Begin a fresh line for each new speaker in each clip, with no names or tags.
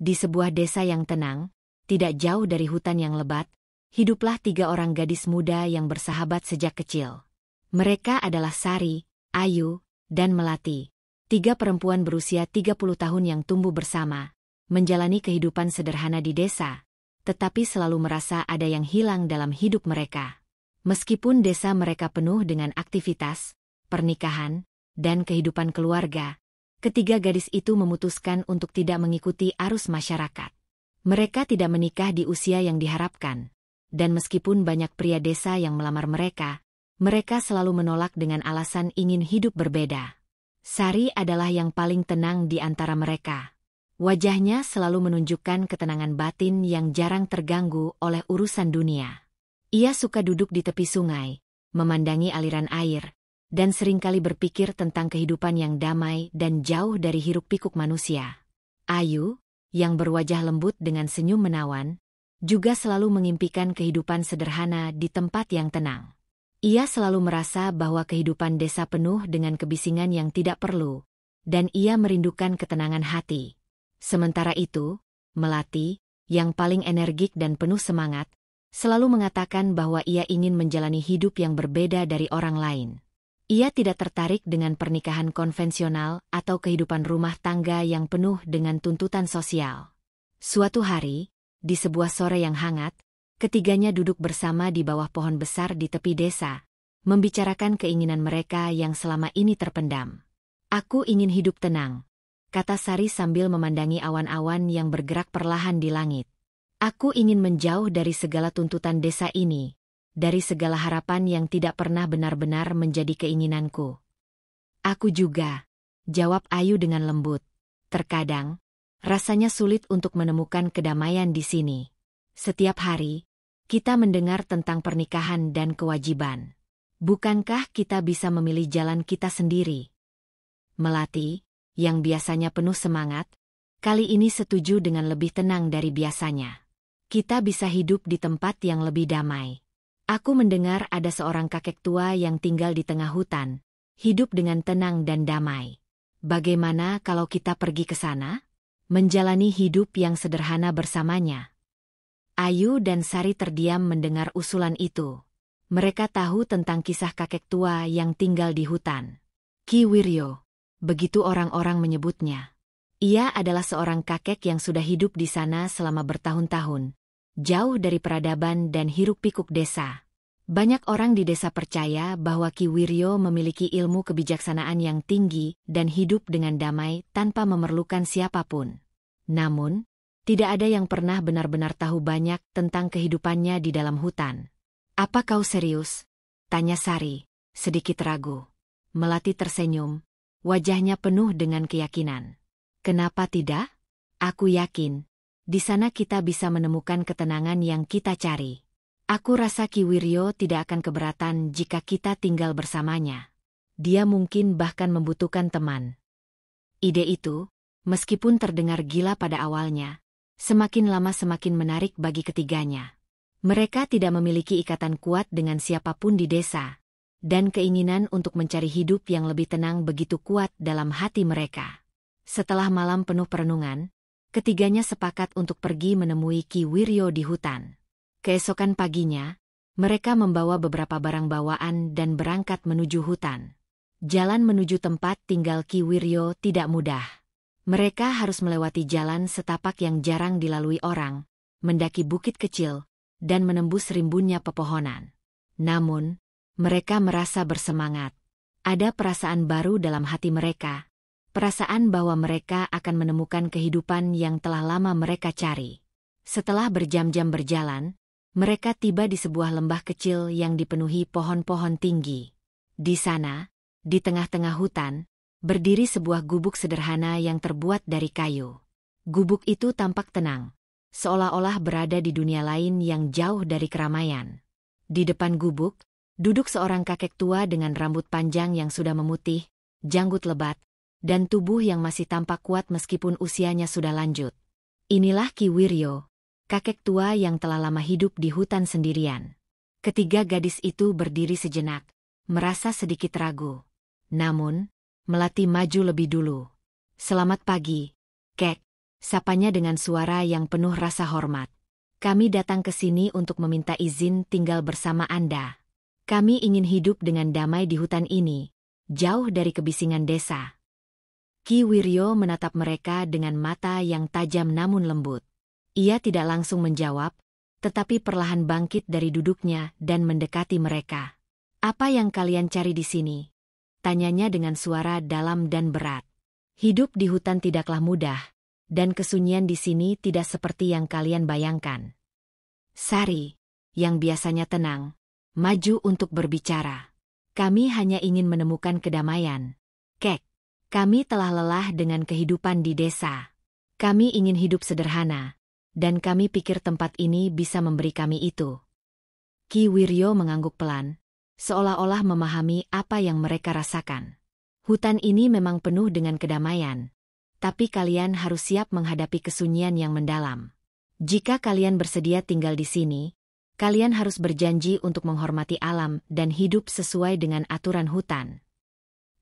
di sebuah desa yang tenang, tidak jauh dari hutan yang lebat, hiduplah 3 orang gadis muda yang bersahabat sejak kecil. Mereka adalah Sari, Ayu, dan Melati. 3 perempuan berusia 30 tahun yang tumbuh bersama, menjalani kehidupan sederhana di desa, tetapi selalu merasa ada yang hilang dalam hidup mereka. Meskipun desa mereka penuh dengan aktivitas, pernikahan, dan kehidupan keluarga, ketiga gadis itu memutuskan untuk tidak mengikuti arus masyarakat. Mereka tidak menikah di usia yang diharapkan, dan meskipun banyak pria desa yang melamar mereka selalu menolak dengan alasan ingin hidup berbeda. Sari adalah yang paling tenang di antara mereka. Wajahnya selalu menunjukkan ketenangan batin yang jarang terganggu oleh urusan dunia. Ia suka duduk di tepi sungai, memandangi aliran air, dan seringkali berpikir tentang kehidupan yang damai dan jauh dari hiruk-pikuk manusia. Ayu, yang berwajah lembut dengan senyum menawan, juga selalu mengimpikan kehidupan sederhana di tempat yang tenang. Ia selalu merasa bahwa kehidupan desa penuh dengan kebisingan yang tidak perlu, dan ia merindukan ketenangan hati. Sementara itu, Melati, yang paling energik dan penuh semangat, selalu mengatakan bahwa ia ingin menjalani hidup yang berbeda dari orang lain. Ia tidak tertarik dengan pernikahan konvensional atau kehidupan rumah tangga yang penuh dengan tuntutan sosial. Suatu hari, di sebuah sore yang hangat, ketiganya duduk bersama di bawah pohon besar di tepi desa, membicarakan keinginan mereka yang selama ini terpendam. "Aku ingin hidup tenang," kata Sari sambil memandangi awan-awan yang bergerak perlahan di langit. "Aku ingin menjauh dari segala tuntutan desa ini, dari segala harapan yang tidak pernah benar-benar menjadi keinginanku." "Aku juga," jawab Ayu dengan lembut. "Terkadang, rasanya sulit untuk menemukan kedamaian di sini. Setiap hari, kita mendengar tentang pernikahan dan kewajiban. Bukankah kita bisa memilih jalan kita sendiri?" Melati, yang biasanya penuh semangat, kali ini setuju dengan lebih tenang dari biasanya. "Kita bisa hidup di tempat yang lebih damai. Aku mendengar ada seorang kakek tua yang tinggal di tengah hutan, hidup dengan tenang dan damai. Bagaimana kalau kita pergi ke sana? Menjalani hidup yang sederhana bersamanya?" Ayu dan Sari terdiam mendengar usulan itu. Mereka tahu tentang kisah kakek tua yang tinggal di hutan. Ki Wiryo, begitu orang-orang menyebutnya. Ia adalah seorang kakek yang sudah hidup di sana selama bertahun-tahun, jauh dari peradaban dan hiruk-pikuk desa. Banyak orang di desa percaya bahwa Ki Wiryo memiliki ilmu kebijaksanaan yang tinggi dan hidup dengan damai tanpa memerlukan siapapun. Namun, tidak ada yang pernah benar-benar tahu banyak tentang kehidupannya di dalam hutan. "Apa kau serius?" tanya Sari, sedikit ragu. Melati tersenyum, wajahnya penuh dengan keyakinan. "Kenapa tidak? Aku yakin, di sana kita bisa menemukan ketenangan yang kita cari. Aku rasa Ki Wiryo tidak akan keberatan jika kita tinggal bersamanya. Dia mungkin bahkan membutuhkan teman." Ide itu, meskipun terdengar gila pada awalnya, semakin lama semakin menarik bagi ketiganya. Mereka tidak memiliki ikatan kuat dengan siapapun di desa, dan keinginan untuk mencari hidup yang lebih tenang begitu kuat dalam hati mereka. Setelah malam penuh perenungan, ketiganya sepakat untuk pergi menemui Ki Wiryo di hutan. Keesokan paginya, mereka membawa beberapa barang bawaan dan berangkat menuju hutan. Jalan menuju tempat tinggal Ki Wiryo tidak mudah. Mereka harus melewati jalan setapak yang jarang dilalui orang, mendaki bukit kecil, dan menembus rimbunnya pepohonan. Namun, mereka merasa bersemangat. Ada perasaan baru dalam hati mereka, perasaan bahwa mereka akan menemukan kehidupan yang telah lama mereka cari. Setelah berjam-jam berjalan, mereka tiba di sebuah lembah kecil yang dipenuhi pohon-pohon tinggi. Di sana, di tengah-tengah hutan, berdiri sebuah gubuk sederhana yang terbuat dari kayu. Gubuk itu tampak tenang, seolah-olah berada di dunia lain yang jauh dari keramaian. Di depan gubuk, duduk seorang kakek tua dengan rambut panjang yang sudah memutih, janggut lebat, dan tubuh yang masih tampak kuat meskipun usianya sudah lanjut. Inilah Ki Wiryo, kakek tua yang telah lama hidup di hutan sendirian. Ketiga gadis itu berdiri sejenak, merasa sedikit ragu. Namun, Melati maju lebih dulu. "Selamat pagi, Kek," Sapanya dengan suara yang penuh rasa hormat. Kami datang ke sini untuk meminta izin tinggal bersama Anda. Kami ingin hidup dengan damai di hutan ini, jauh dari kebisingan desa. Ki Wiryo menatap mereka dengan mata yang tajam namun lembut. Ia tidak langsung menjawab, tetapi perlahan bangkit dari duduknya dan mendekati mereka. Apa yang kalian cari di sini? Tanyanya dengan suara dalam dan berat. Hidup di hutan tidaklah mudah, dan kesunyian di sini tidak seperti yang kalian bayangkan. Sari, yang biasanya tenang, maju untuk berbicara. Kami hanya ingin menemukan kedamaian. Kek, kami telah lelah dengan kehidupan di desa. Kami ingin hidup sederhana, dan kami pikir tempat ini bisa memberi kami itu. Ki Wiryo mengangguk pelan, seolah-olah memahami apa yang mereka rasakan. Hutan ini memang penuh dengan kedamaian, tapi kalian harus siap menghadapi kesunyian yang mendalam. Jika kalian bersedia tinggal di sini, kalian harus berjanji untuk menghormati alam dan hidup sesuai dengan aturan hutan.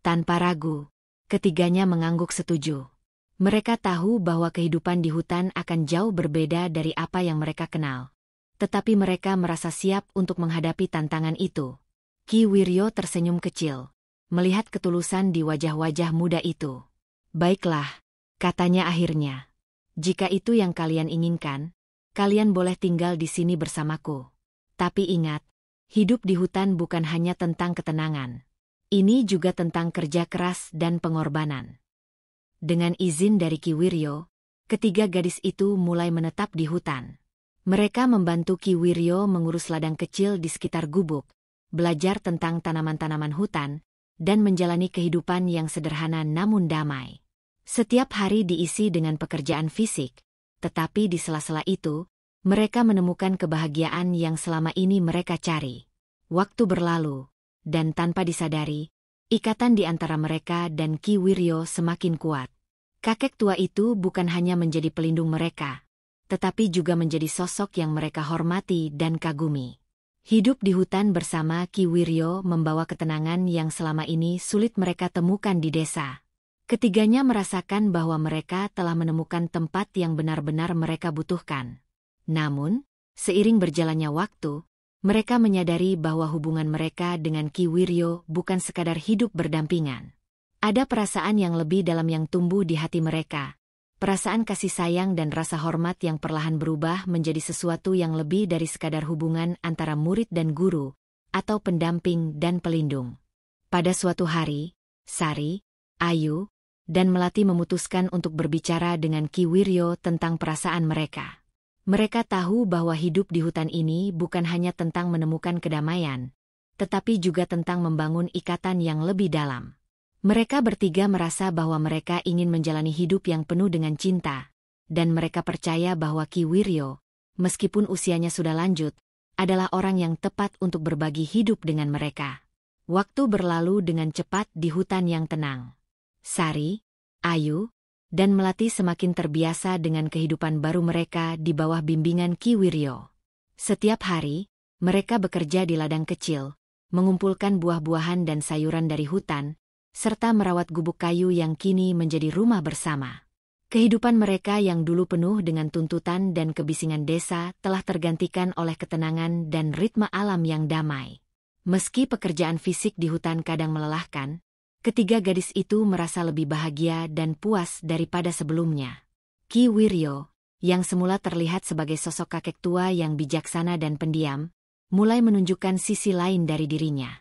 Tanpa ragu, ketiganya mengangguk setuju. Mereka tahu bahwa kehidupan di hutan akan jauh berbeda dari apa yang mereka kenal. Tetapi mereka merasa siap untuk menghadapi tantangan itu. Ki Wiryo tersenyum kecil, melihat ketulusan di wajah-wajah muda itu. Baiklah, katanya akhirnya. Jika itu yang kalian inginkan, kalian boleh tinggal di sini bersamaku. Tapi ingat, hidup di hutan bukan hanya tentang ketenangan. Ini juga tentang kerja keras dan pengorbanan. Dengan izin dari Ki Wiryo, ketiga gadis itu mulai menetap di hutan. Mereka membantu Ki Wiryo mengurus ladang kecil di sekitar gubuk, belajar tentang tanaman-tanaman hutan, dan menjalani kehidupan yang sederhana namun damai. Setiap hari diisi dengan pekerjaan fisik, tetapi di sela-sela itu, mereka menemukan kebahagiaan yang selama ini mereka cari. Waktu berlalu, dan tanpa disadari, ikatan di antara mereka dan Ki Wiryo semakin kuat. Kakek tua itu bukan hanya menjadi pelindung mereka, tetapi juga menjadi sosok yang mereka hormati dan kagumi. Hidup di hutan bersama Ki Wiryo membawa ketenangan yang selama ini sulit mereka temukan di desa. Ketiganya merasakan bahwa mereka telah menemukan tempat yang benar-benar mereka butuhkan. Namun, seiring berjalannya waktu, mereka menyadari bahwa hubungan mereka dengan Ki Wiryo bukan sekadar hidup berdampingan. Ada perasaan yang lebih dalam yang tumbuh di hati mereka. Perasaan kasih sayang dan rasa hormat yang perlahan berubah menjadi sesuatu yang lebih dari sekadar hubungan antara murid dan guru, atau pendamping dan pelindung. Pada suatu hari, Sari, Ayu, dan Melati memutuskan untuk berbicara dengan Ki Wiryo tentang perasaan mereka. Mereka tahu bahwa hidup di hutan ini bukan hanya tentang menemukan kedamaian, tetapi juga tentang membangun ikatan yang lebih dalam. Mereka bertiga merasa bahwa mereka ingin menjalani hidup yang penuh dengan cinta, dan mereka percaya bahwa Ki Wiryo, meskipun usianya sudah lanjut, adalah orang yang tepat untuk berbagi hidup dengan mereka. Waktu berlalu dengan cepat di hutan yang tenang. Sari, Ayu, dan Melati semakin terbiasa dengan kehidupan baru mereka di bawah bimbingan Ki Wiryo. Setiap hari, mereka bekerja di ladang kecil, mengumpulkan buah-buahan dan sayuran dari hutan, serta merawat gubuk kayu yang kini menjadi rumah bersama. Kehidupan mereka yang dulu penuh dengan tuntutan dan kebisingan desa telah tergantikan oleh ketenangan dan ritme alam yang damai. Meski pekerjaan fisik di hutan kadang melelahkan, ketiga gadis itu merasa lebih bahagia dan puas daripada sebelumnya. Ki Wiryo, yang semula terlihat sebagai sosok kakek tua yang bijaksana dan pendiam, mulai menunjukkan sisi lain dari dirinya.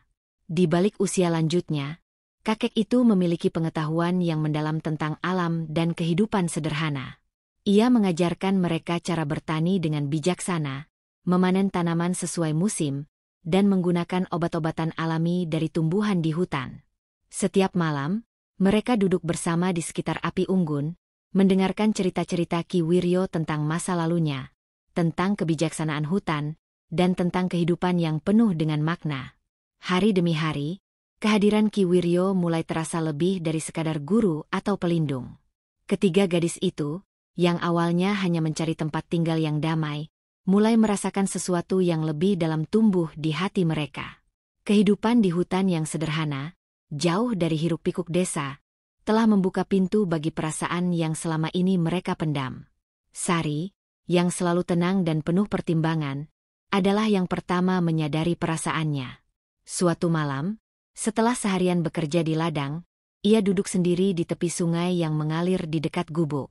Di balik usia lanjutnya, kakek itu memiliki pengetahuan yang mendalam tentang alam dan kehidupan sederhana. Ia mengajarkan mereka cara bertani dengan bijaksana, memanen tanaman sesuai musim, dan menggunakan obat-obatan alami dari tumbuhan di hutan. Setiap malam, mereka duduk bersama di sekitar api unggun, mendengarkan cerita-cerita Ki Wiryo tentang masa lalunya, tentang kebijaksanaan hutan, dan tentang kehidupan yang penuh dengan makna. Hari demi hari, kehadiran Ki Wiryo mulai terasa lebih dari sekadar guru atau pelindung. Ketiga gadis itu, yang awalnya hanya mencari tempat tinggal yang damai, mulai merasakan sesuatu yang lebih dalam tumbuh di hati mereka. Kehidupan di hutan yang sederhana, jauh dari hiruk-pikuk desa, telah membuka pintu bagi perasaan yang selama ini mereka pendam. Sari, yang selalu tenang dan penuh pertimbangan, adalah yang pertama menyadari perasaannya. Suatu malam, setelah seharian bekerja di ladang, ia duduk sendiri di tepi sungai yang mengalir di dekat gubuk.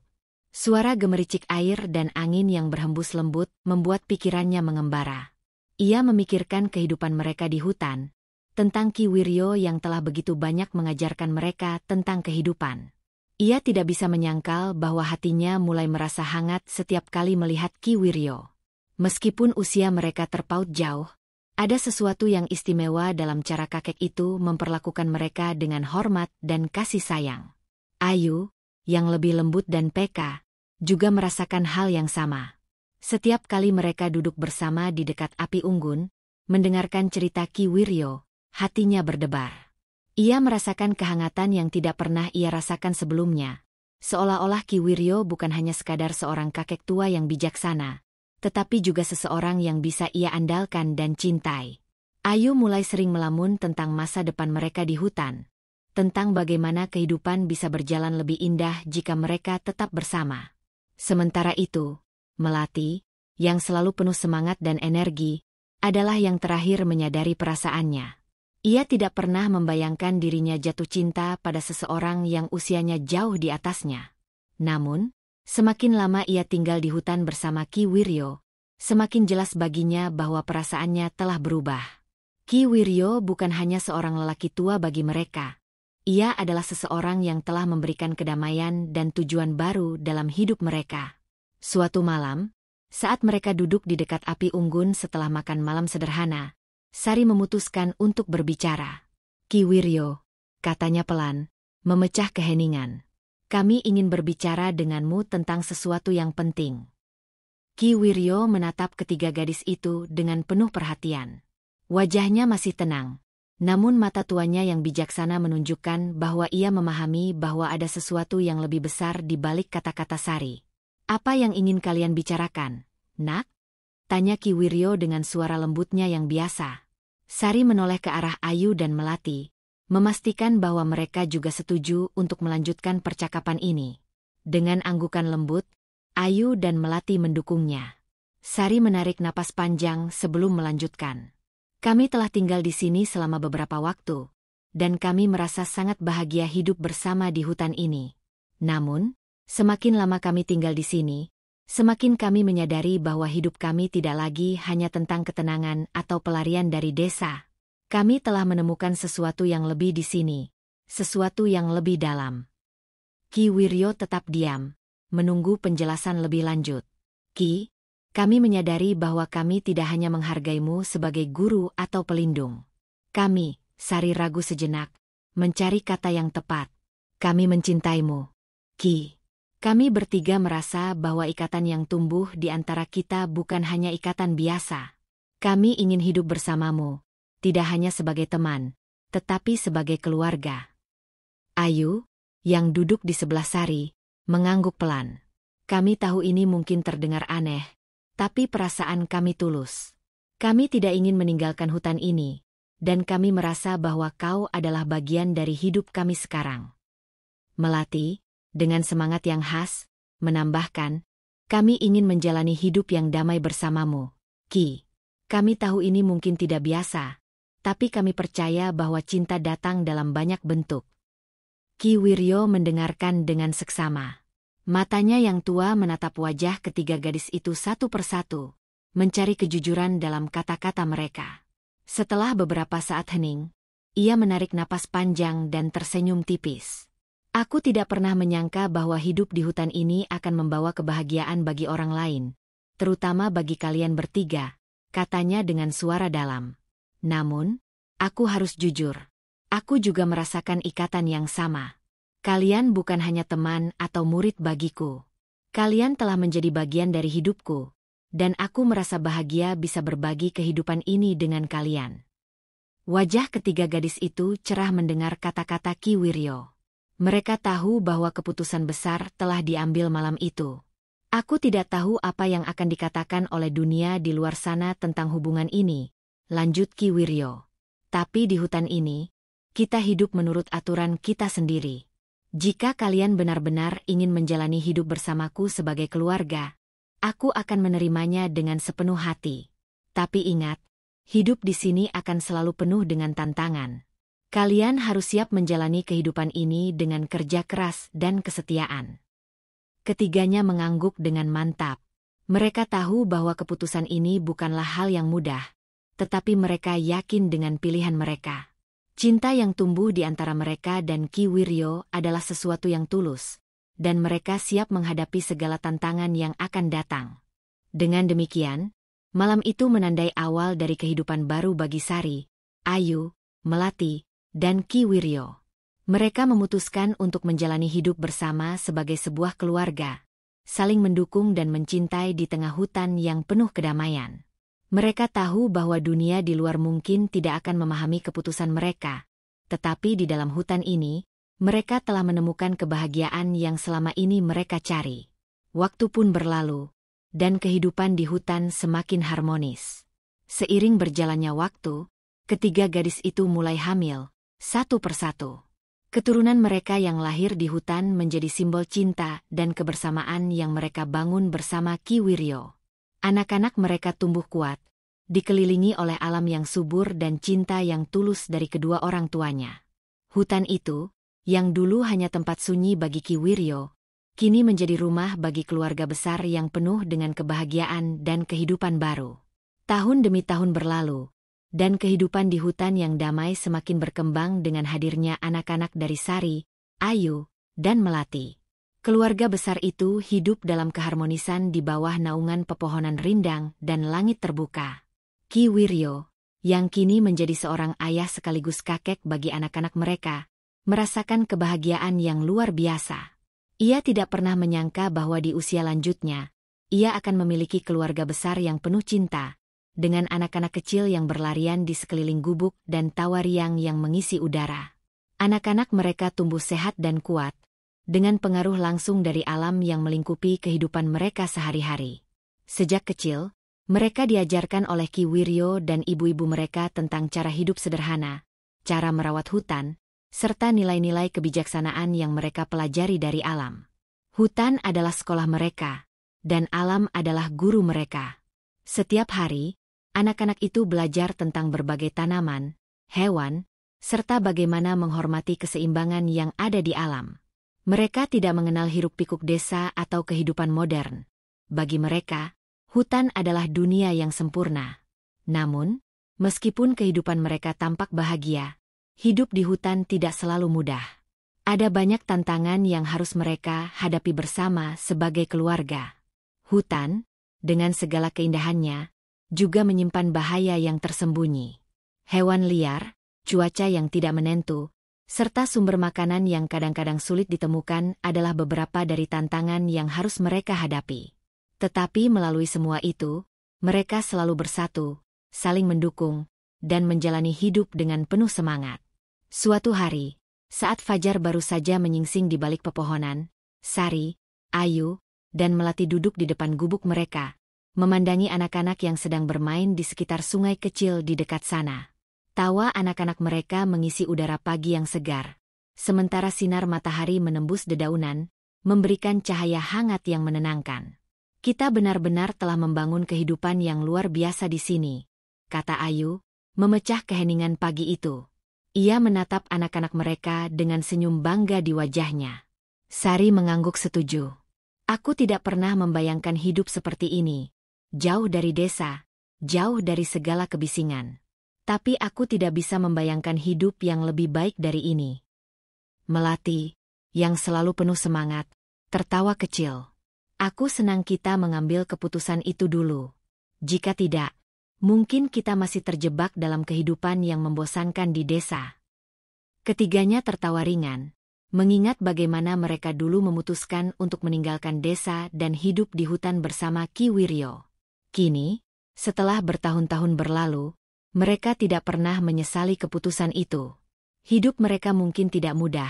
Suara gemericik air dan angin yang berhembus lembut membuat pikirannya mengembara. Ia memikirkan kehidupan mereka di hutan, tentang Ki Wiryo yang telah begitu banyak mengajarkan mereka tentang kehidupan. Ia tidak bisa menyangkal bahwa hatinya mulai merasa hangat setiap kali melihat Ki Wiryo. Meskipun usia mereka terpaut jauh, ada sesuatu yang istimewa dalam cara kakek itu memperlakukan mereka dengan hormat dan kasih sayang. Ayu, yang lebih lembut dan peka, juga merasakan hal yang sama. Setiap kali mereka duduk bersama di dekat api unggun, mendengarkan cerita Ki Wiryo, hatinya berdebar. Ia merasakan kehangatan yang tidak pernah ia rasakan sebelumnya. Seolah-olah Ki Wiryo bukan hanya sekadar seorang kakek tua yang bijaksana, tetapi juga seseorang yang bisa ia andalkan dan cintai. Ayu mulai sering melamun tentang masa depan mereka di hutan, tentang bagaimana kehidupan bisa berjalan lebih indah jika mereka tetap bersama. Sementara itu, Melati, yang selalu penuh semangat dan energi, adalah yang terakhir menyadari perasaannya. Ia tidak pernah membayangkan dirinya jatuh cinta pada seseorang yang usianya jauh di atasnya. Namun, semakin lama ia tinggal di hutan bersama Ki Wiryo, semakin jelas baginya bahwa perasaannya telah berubah. Ki Wiryo bukan hanya seorang lelaki tua bagi mereka. Ia adalah seseorang yang telah memberikan kedamaian dan tujuan baru dalam hidup mereka. Suatu malam, saat mereka duduk di dekat api unggun setelah makan malam sederhana, Sari memutuskan untuk berbicara. Ki Wiryo, katanya pelan, memecah keheningan. Kami ingin berbicara denganmu tentang sesuatu yang penting. Ki Wiryo menatap ketiga gadis itu dengan penuh perhatian. Wajahnya masih tenang, namun mata tuanya yang bijaksana menunjukkan bahwa ia memahami bahwa ada sesuatu yang lebih besar di balik kata-kata Sari. Apa yang ingin kalian bicarakan, nak? Tanya Ki Wiryo dengan suara lembutnya yang biasa. Sari menoleh ke arah Ayu dan Melati, memastikan bahwa mereka juga setuju untuk melanjutkan percakapan ini. Dengan anggukan lembut, Ayu dan Melati mendukungnya. Sari menarik napas panjang sebelum melanjutkan. Kami telah tinggal di sini selama beberapa waktu, dan kami merasa sangat bahagia hidup bersama di hutan ini. Namun, semakin lama kami tinggal di sini, semakin kami menyadari bahwa hidup kami tidak lagi hanya tentang ketenangan atau pelarian dari desa. Kami telah menemukan sesuatu yang lebih di sini, sesuatu yang lebih dalam. Ki Wiryo tetap diam, menunggu penjelasan lebih lanjut. Ki, kami menyadari bahwa kami tidak hanya menghargaimu sebagai guru atau pelindung. Kami, Sari ragu sejenak, mencari kata yang tepat. Kami mencintaimu. Ki. Kami bertiga merasa bahwa ikatan yang tumbuh di antara kita bukan hanya ikatan biasa. Kami ingin hidup bersamamu, tidak hanya sebagai teman, tetapi sebagai keluarga. Ayu, yang duduk di sebelah Sari, mengangguk pelan. Kami tahu ini mungkin terdengar aneh, tapi perasaan kami tulus. Kami tidak ingin meninggalkan hutan ini, dan kami merasa bahwa kau adalah bagian dari hidup kami sekarang. Melati, dengan semangat yang khas, menambahkan, kami ingin menjalani hidup yang damai bersamamu, Ki. Kami tahu ini mungkin tidak biasa, tapi kami percaya bahwa cinta datang dalam banyak bentuk. Ki Wiryo mendengarkan dengan seksama. Matanya yang tua menatap wajah ketiga gadis itu satu persatu, mencari kejujuran dalam kata-kata mereka. Setelah beberapa saat hening, ia menarik napas panjang dan tersenyum tipis. Aku tidak pernah menyangka bahwa hidup di hutan ini akan membawa kebahagiaan bagi orang lain, terutama bagi kalian bertiga, katanya dengan suara dalam. Namun, aku harus jujur. Aku juga merasakan ikatan yang sama. Kalian bukan hanya teman atau murid bagiku. Kalian telah menjadi bagian dari hidupku, dan aku merasa bahagia bisa berbagi kehidupan ini dengan kalian. Wajah ketiga gadis itu cerah mendengar kata-kata Ki Wiryo. Mereka tahu bahwa keputusan besar telah diambil malam itu. Aku tidak tahu apa yang akan dikatakan oleh dunia di luar sana tentang hubungan ini, lanjut Ki Wiryo. Tapi di hutan ini, kita hidup menurut aturan kita sendiri. Jika kalian benar-benar ingin menjalani hidup bersamaku sebagai keluarga, aku akan menerimanya dengan sepenuh hati. Tapi ingat, hidup di sini akan selalu penuh dengan tantangan. Kalian harus siap menjalani kehidupan ini dengan kerja keras dan kesetiaan. Ketiganya mengangguk dengan mantap. Mereka tahu bahwa keputusan ini bukanlah hal yang mudah, tetapi mereka yakin dengan pilihan mereka. Cinta yang tumbuh di antara mereka dan Ki Wiryo adalah sesuatu yang tulus, dan mereka siap menghadapi segala tantangan yang akan datang. Dengan demikian, malam itu menandai awal dari kehidupan baru bagi Sari, Ayu, Melati, dan Ki Wiryo. Mereka memutuskan untuk menjalani hidup bersama sebagai sebuah keluarga, saling mendukung dan mencintai di tengah hutan yang penuh kedamaian. Mereka tahu bahwa dunia di luar mungkin tidak akan memahami keputusan mereka, tetapi di dalam hutan ini, mereka telah menemukan kebahagiaan yang selama ini mereka cari. Waktu pun berlalu, dan kehidupan di hutan semakin harmonis. Seiring berjalannya waktu, ketiga gadis itu mulai hamil, satu persatu. Keturunan mereka yang lahir di hutan menjadi simbol cinta dan kebersamaan yang mereka bangun bersama Ki Wiryo. Anak-anak mereka tumbuh kuat, dikelilingi oleh alam yang subur dan cinta yang tulus dari kedua orang tuanya. Hutan itu, yang dulu hanya tempat sunyi bagi Ki Wiryo, kini menjadi rumah bagi keluarga besar yang penuh dengan kebahagiaan dan kehidupan baru. Tahun demi tahun berlalu, dan kehidupan di hutan yang damai semakin berkembang dengan hadirnya anak-anak dari Sari, Ayu, dan Melati. Keluarga besar itu hidup dalam keharmonisan di bawah naungan pepohonan rindang dan langit terbuka. Ki Wiryo, yang kini menjadi seorang ayah sekaligus kakek bagi anak-anak mereka, merasakan kebahagiaan yang luar biasa. Ia tidak pernah menyangka bahwa di usia lanjutnya, ia akan memiliki keluarga besar yang penuh cinta, dengan anak-anak kecil yang berlarian di sekeliling gubuk dan tawa riang yang mengisi udara. Anak-anak mereka tumbuh sehat dan kuat, dengan pengaruh langsung dari alam yang melingkupi kehidupan mereka sehari-hari. Sejak kecil, mereka diajarkan oleh Ki Wiryo dan ibu-ibu mereka tentang cara hidup sederhana, cara merawat hutan, serta nilai-nilai kebijaksanaan yang mereka pelajari dari alam. Hutan adalah sekolah mereka, dan alam adalah guru mereka. Setiap hari, anak-anak itu belajar tentang berbagai tanaman, hewan, serta bagaimana menghormati keseimbangan yang ada di alam. Mereka tidak mengenal hiruk-pikuk desa atau kehidupan modern. Bagi mereka, hutan adalah dunia yang sempurna. Namun, meskipun kehidupan mereka tampak bahagia, hidup di hutan tidak selalu mudah. Ada banyak tantangan yang harus mereka hadapi bersama sebagai keluarga. Hutan, dengan segala keindahannya, juga menyimpan bahaya yang tersembunyi. Hewan liar, cuaca yang tidak menentu, serta sumber makanan yang kadang-kadang sulit ditemukan adalah beberapa dari tantangan yang harus mereka hadapi. Tetapi melalui semua itu, mereka selalu bersatu, saling mendukung, dan menjalani hidup dengan penuh semangat. Suatu hari, saat fajar baru saja menyingsing di balik pepohonan, Sari, Ayu, dan Melati duduk di depan gubuk mereka, memandangi anak-anak yang sedang bermain di sekitar sungai kecil di dekat sana. Tawa anak-anak mereka mengisi udara pagi yang segar, sementara sinar matahari menembus dedaunan, memberikan cahaya hangat yang menenangkan. Kita benar-benar telah membangun kehidupan yang luar biasa di sini, kata Ayu, memecah keheningan pagi itu. Ia menatap anak-anak mereka dengan senyum bangga di wajahnya. Sari mengangguk setuju. Aku tidak pernah membayangkan hidup seperti ini. Jauh dari desa, jauh dari segala kebisingan. Tapi aku tidak bisa membayangkan hidup yang lebih baik dari ini. Melati, yang selalu penuh semangat, tertawa kecil. Aku senang kita mengambil keputusan itu dulu. Jika tidak, mungkin kita masih terjebak dalam kehidupan yang membosankan di desa. Ketiganya tertawa ringan, mengingat bagaimana mereka dulu memutuskan untuk meninggalkan desa dan hidup di hutan bersama Ki Wiryo. Kini, setelah bertahun-tahun berlalu, mereka tidak pernah menyesali keputusan itu. Hidup mereka mungkin tidak mudah,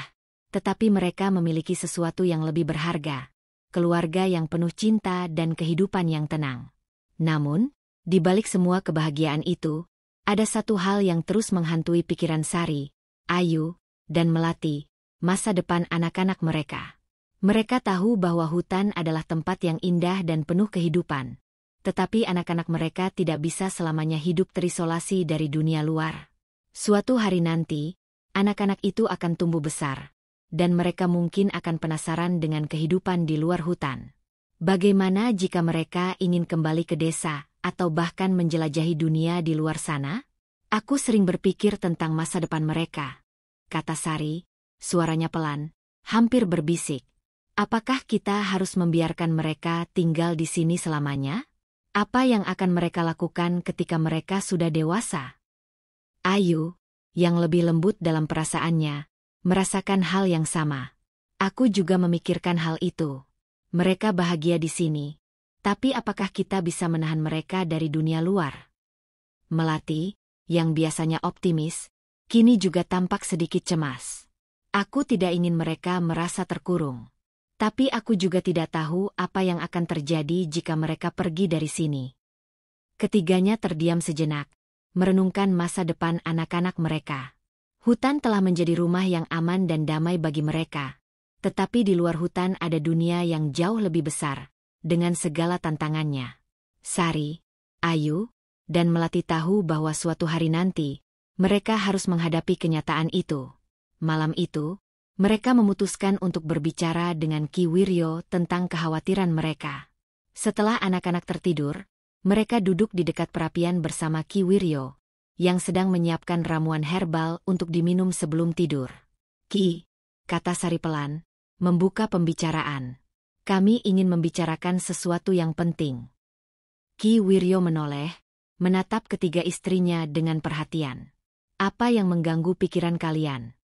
tetapi mereka memiliki sesuatu yang lebih berharga, keluarga yang penuh cinta dan kehidupan yang tenang. Namun, di balik semua kebahagiaan itu, ada satu hal yang terus menghantui pikiran Sari, Ayu, dan Melati, masa depan anak-anak mereka. Mereka tahu bahwa hutan adalah tempat yang indah dan penuh kehidupan. Tetapi anak-anak mereka tidak bisa selamanya hidup terisolasi dari dunia luar. Suatu hari nanti, anak-anak itu akan tumbuh besar, dan mereka mungkin akan penasaran dengan kehidupan di luar hutan. Bagaimana jika mereka ingin kembali ke desa, atau bahkan menjelajahi dunia di luar sana? Aku sering berpikir tentang masa depan mereka, kata Sari, suaranya pelan, hampir berbisik. Apakah kita harus membiarkan mereka tinggal di sini selamanya? Apa yang akan mereka lakukan ketika mereka sudah dewasa? Ayu, yang lebih lembut dalam perasaannya, merasakan hal yang sama. Aku juga memikirkan hal itu. Mereka bahagia di sini. Tapi apakah kita bisa menahan mereka dari dunia luar? Melati, yang biasanya optimis, kini juga tampak sedikit cemas. Aku tidak ingin mereka merasa terkurung. Tapi aku juga tidak tahu apa yang akan terjadi jika mereka pergi dari sini. Ketiganya terdiam sejenak, merenungkan masa depan anak-anak mereka. Hutan telah menjadi rumah yang aman dan damai bagi mereka. Tetapi di luar hutan ada dunia yang jauh lebih besar, dengan segala tantangannya. Sari, Ayu, dan Melati tahu bahwa suatu hari nanti, mereka harus menghadapi kenyataan itu. Malam itu, mereka memutuskan untuk berbicara dengan Ki Wiryo tentang kekhawatiran mereka. Setelah anak-anak tertidur, mereka duduk di dekat perapian bersama Ki Wiryo, yang sedang menyiapkan ramuan herbal untuk diminum sebelum tidur. Ki, kata Sari pelan, membuka pembicaraan. Kami ingin membicarakan sesuatu yang penting. Ki Wiryo menoleh, menatap ketiga istrinya dengan perhatian. Apa yang mengganggu pikiran kalian?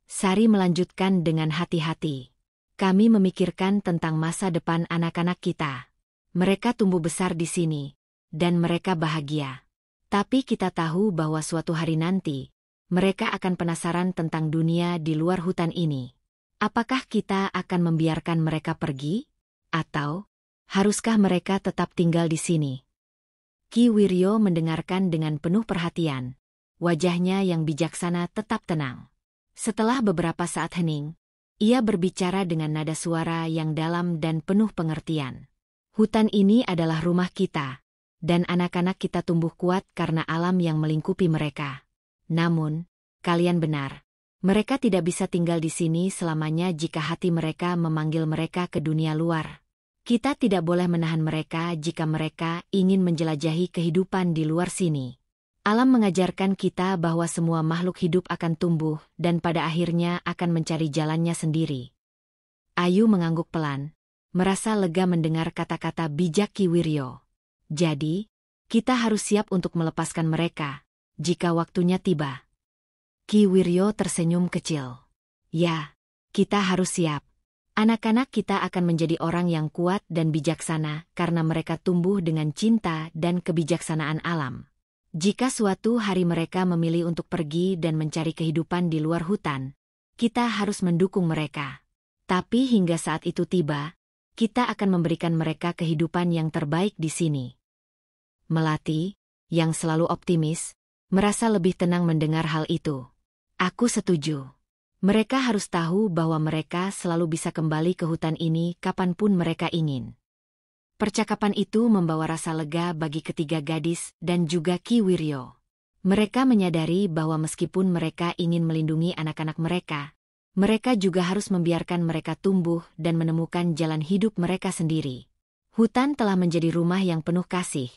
Sari melanjutkan dengan hati-hati. Kami memikirkan tentang masa depan anak-anak kita. Mereka tumbuh besar di sini, dan mereka bahagia. Tapi kita tahu bahwa suatu hari nanti, mereka akan penasaran tentang dunia di luar hutan ini. Apakah kita akan membiarkan mereka pergi? Atau, haruskah mereka tetap tinggal di sini? Ki Wiryo mendengarkan dengan penuh perhatian. Wajahnya yang bijaksana tetap tenang. Setelah beberapa saat hening, ia berbicara dengan nada suara yang dalam dan penuh pengertian. Hutan ini adalah rumah kita, dan anak-anak kita tumbuh kuat karena alam yang melingkupi mereka. Namun, kalian benar. Mereka tidak bisa tinggal di sini selamanya jika hati mereka memanggil mereka ke dunia luar. Kita tidak boleh menahan mereka jika mereka ingin menjelajahi kehidupan di luar sini. Alam mengajarkan kita bahwa semua makhluk hidup akan tumbuh dan pada akhirnya akan mencari jalannya sendiri. Ayu mengangguk pelan, merasa lega mendengar kata-kata bijak Ki Wiryo. Jadi, kita harus siap untuk melepaskan mereka, jika waktunya tiba. Ki Wiryo tersenyum kecil. Ya, kita harus siap. Anak-anak kita akan menjadi orang yang kuat dan bijaksana karena mereka tumbuh dengan cinta dan kebijaksanaan alam. Jika suatu hari mereka memilih untuk pergi dan mencari kehidupan di luar hutan, kita harus mendukung mereka. Tapi hingga saat itu tiba, kita akan memberikan mereka kehidupan yang terbaik di sini. Melati, yang selalu optimis, merasa lebih tenang mendengar hal itu. Aku setuju. Mereka harus tahu bahwa mereka selalu bisa kembali ke hutan ini kapanpun mereka ingin. Percakapan itu membawa rasa lega bagi ketiga gadis dan juga Ki Wiryo. Mereka menyadari bahwa meskipun mereka ingin melindungi anak-anak mereka, mereka juga harus membiarkan mereka tumbuh dan menemukan jalan hidup mereka sendiri. Hutan telah menjadi rumah yang penuh kasih,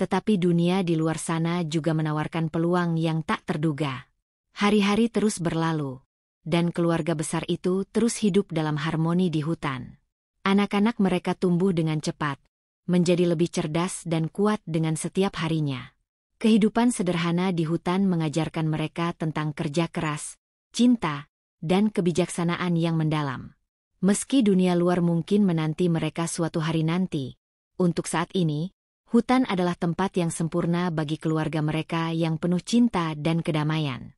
tetapi dunia di luar sana juga menawarkan peluang yang tak terduga. Hari-hari terus berlalu, dan keluarga besar itu terus hidup dalam harmoni di hutan. Anak-anak mereka tumbuh dengan cepat, menjadi lebih cerdas dan kuat dengan setiap harinya. Kehidupan sederhana di hutan mengajarkan mereka tentang kerja keras, cinta, dan kebijaksanaan yang mendalam. Meski dunia luar mungkin menanti mereka suatu hari nanti, untuk saat ini, hutan adalah tempat yang sempurna bagi keluarga mereka yang penuh cinta dan kedamaian.